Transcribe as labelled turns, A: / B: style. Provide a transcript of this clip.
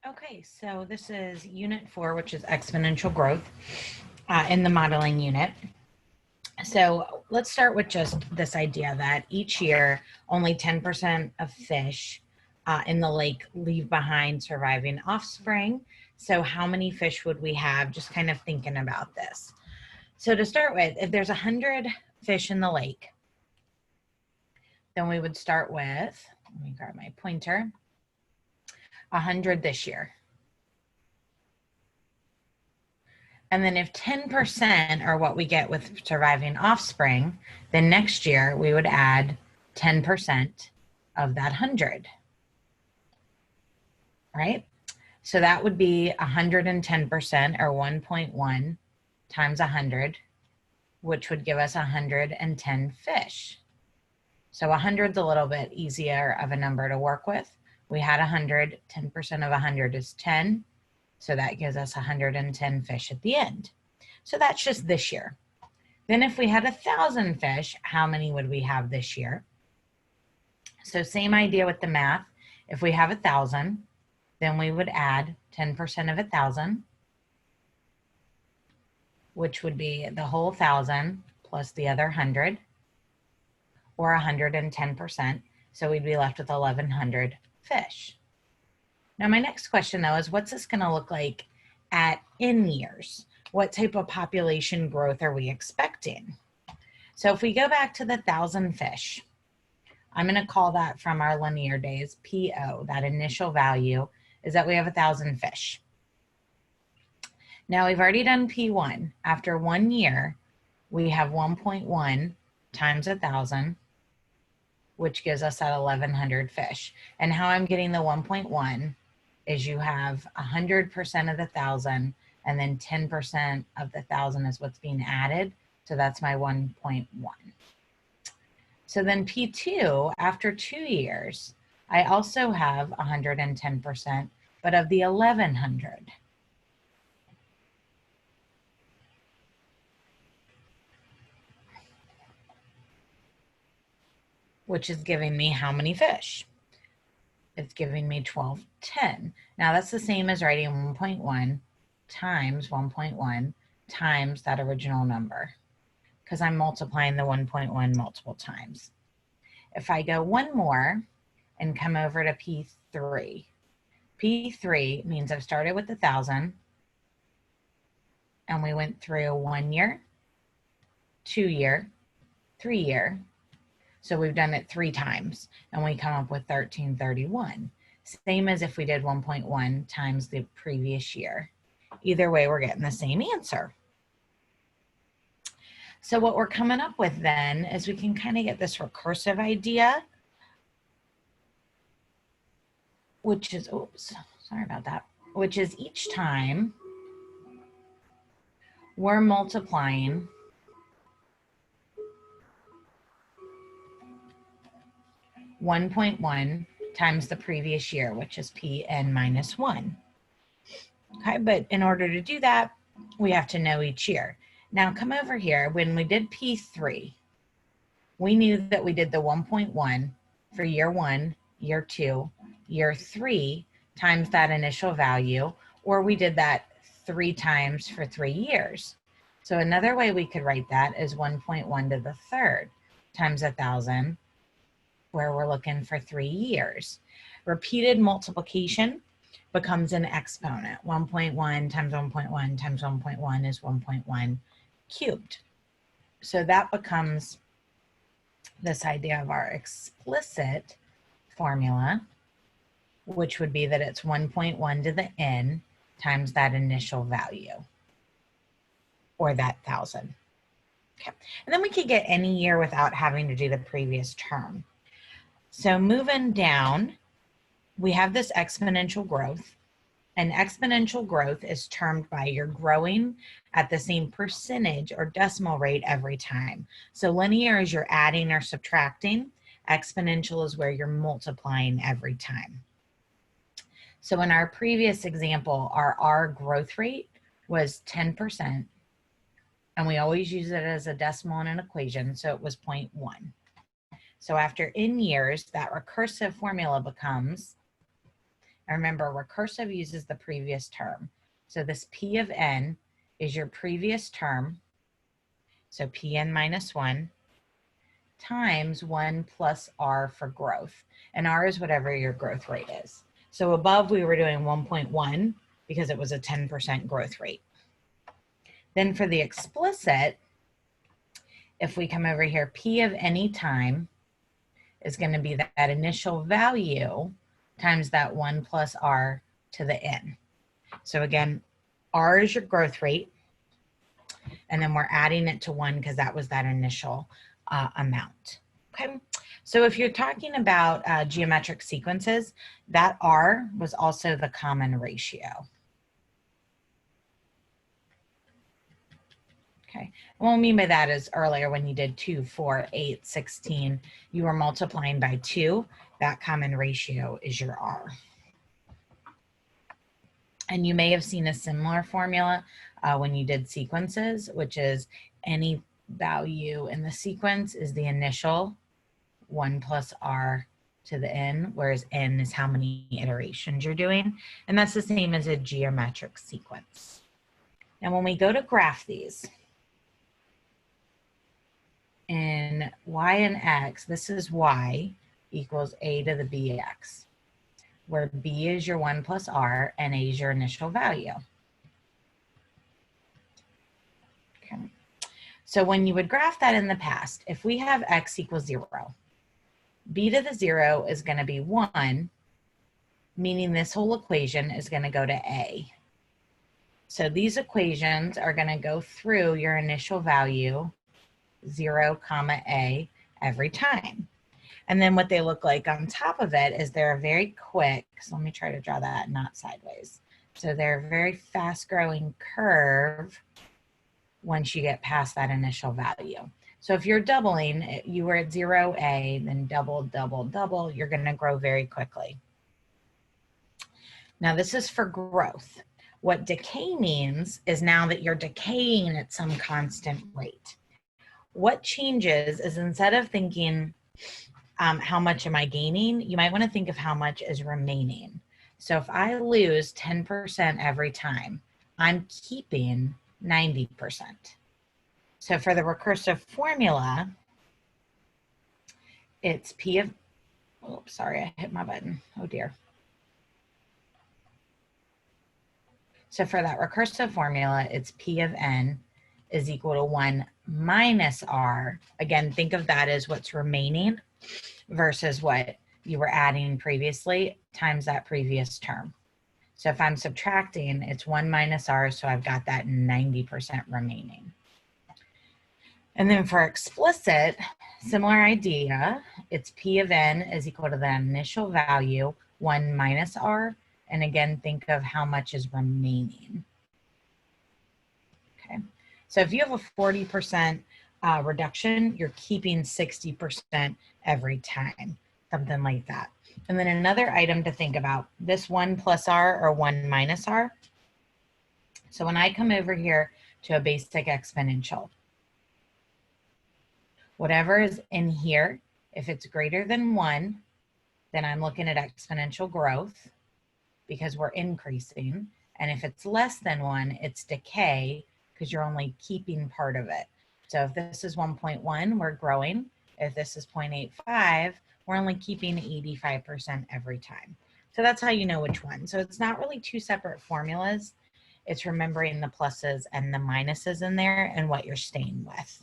A: Okay, so this is Unit 4, which is exponential growth in the modeling unit. So let's start with just this idea that each year only 10% of fish in the lake leave behind surviving offspring. So how many fish would we have? Just kind of thinking about this. So to start with, if there's 100 fish in the lake, then we would start with, let me grab my pointer, 100 this year. And then if 10% are what we get with surviving offspring, then next year we would add 10% of that 100, right? So that would be 110% or 1.1 times 100, which would give us 110 fish. So 100 is a little bit easier of a number to work with. We had 100, 10% of 100 is 10. So that gives us 110 fish at the end. So that's just this year. Then if we had 1,000 fish, how many would we have this year? So same idea with the math. If we have 1,000, then we would add 10% of 1,000, which would be the whole 1,000 plus the other 100, or 110%. So we'd be left with 1,100 fish. Now, my next question, though, is what's this going to look like at in years? What type of population growth are we expecting? So if we go back to the 1,000 fish, I'm going to call that from our linear days, PO, that initial value is that we have 1,000 fish. Now, we've already done P1. After 1 year, we have 1.1 times 1,000, which gives us that 1,100 fish. And how I'm getting the 1.1 is you have 100% of the 1,000 and then 10% of the 1,000 is what's being added. So that's my 1.1. So then P2, after 2 years, I also have 110%, but of the 1,100. Which is giving me how many fish? It's giving me 1210. Now that's the same as writing 1.1 times 1.1 times that original number, because I'm multiplying the 1.1 multiple times. If I go one more and come over to P3, P3 means I've started with 1,000 and we went through 1 year, 2 year, 3 year. So we've done it 3 times and we come up with 1331. Same as if we did 1.1 times the previous year. Either way, we're getting the same answer. So what we're coming up with then is we can kind of get this recursive idea, which is, oops, sorry about that, which is each time we're multiplying (1.1) times the previous year, which is Pn minus 1. Okay, but in order to do that, we have to know each year. Now come over here. When we did P3, we knew that we did the 1.1 for year 1, year 2, year 3 times that initial value, or we did that 3 times for 3 years. So another way we could write that is 1.1 to the third times 1,000, where we're looking for 3 years. Repeated multiplication becomes an exponent. 1.1 times 1.1 times 1.1 is 1.1 cubed. So that becomes this idea of our explicit formula, which would be that it's 1.1 to the n times that initial value, or that 1,000. Okay. And then we could get any year without having to do the previous term. So moving down, we have this exponential growth. And exponential growth is termed by you're growing at the same percentage or decimal rate every time. So linear is you're adding or subtracting. Exponential is where you're multiplying every time. So in our previous example, our R growth rate was 10%. And we always use it as a decimal in an equation, so it was 0.1. So after n years, that recursive formula becomes And remember, recursive uses the previous term. So this P of n is your previous term, so Pn minus 1, times 1 plus r for growth. And r is whatever your growth rate is. So above we were doing 1.1 because it was a 10% growth rate. Then for the explicit, if we come over here, P of any time is going to be that initial value times that 1 plus r to the n. So again, r is your growth rate, and then we're adding it to 1 because that was that initial amount. Okay, so if you're talking about geometric sequences, that r was also the common ratio. Okay, and what I mean by that is earlier when you did 2, 4, 8, 16, you were multiplying by 2. That common ratio is your r. And you may have seen a similar formula when you did sequences, which is any value in the sequence is the initial 1 plus r to the n, whereas n is how many iterations you're doing. And that's the same as a geometric sequence. Now, when we go to graph these, in y and x, this is y equals a to the bx, where b is your 1 plus r and a is your initial value. Okay. So when you would graph that in the past, if we have x equals 0, b to the 0 is going to be 1, meaning this whole equation is going to go to a. So these equations are going to go through your initial value, 0, comma a, every time. And then what they look like on top of it is they're very quick. So let me try to draw that not sideways. So they're a very fast growing curve once you get past that initial value. So if you're doubling, you were at 0a, then double, double, double, you're going to grow very quickly. Now this is for growth. What decay means is now that you're decaying at some constant rate. What changes is instead of thinking, how much am I gaining? You might want to think of how much is remaining. So if I lose 10% every time, I'm keeping 90%. So for the recursive formula, it's P of, oh, sorry, I hit my button. Oh dear. So for that recursive formula, it's P of n is equal to 1 minus r. Again, think of that as what's remaining versus what you were adding previously times that previous term. So if I'm subtracting, it's 1 minus r, so I've got that 90% remaining. And then for explicit, similar idea, it's P of n is equal to the initial value, 1 minus r, and again, think of how much is remaining. Okay, so if you have a 40% reduction, you're keeping 60% every time, something like that. And then another item to think about, this 1 plus r or 1 minus r. So when I come over here to a basic exponential, whatever is in here, if it's greater than 1, then I'm looking at exponential growth because we're increasing. And if it's less than 1, it's decay because you're only keeping part of it. So if this is 1.1, we're growing. If this is 0.85, we're only keeping 85% every time. So that's how you know which one. So it's not really two separate formulas. It's remembering the pluses and the minuses in there and what you're staying with.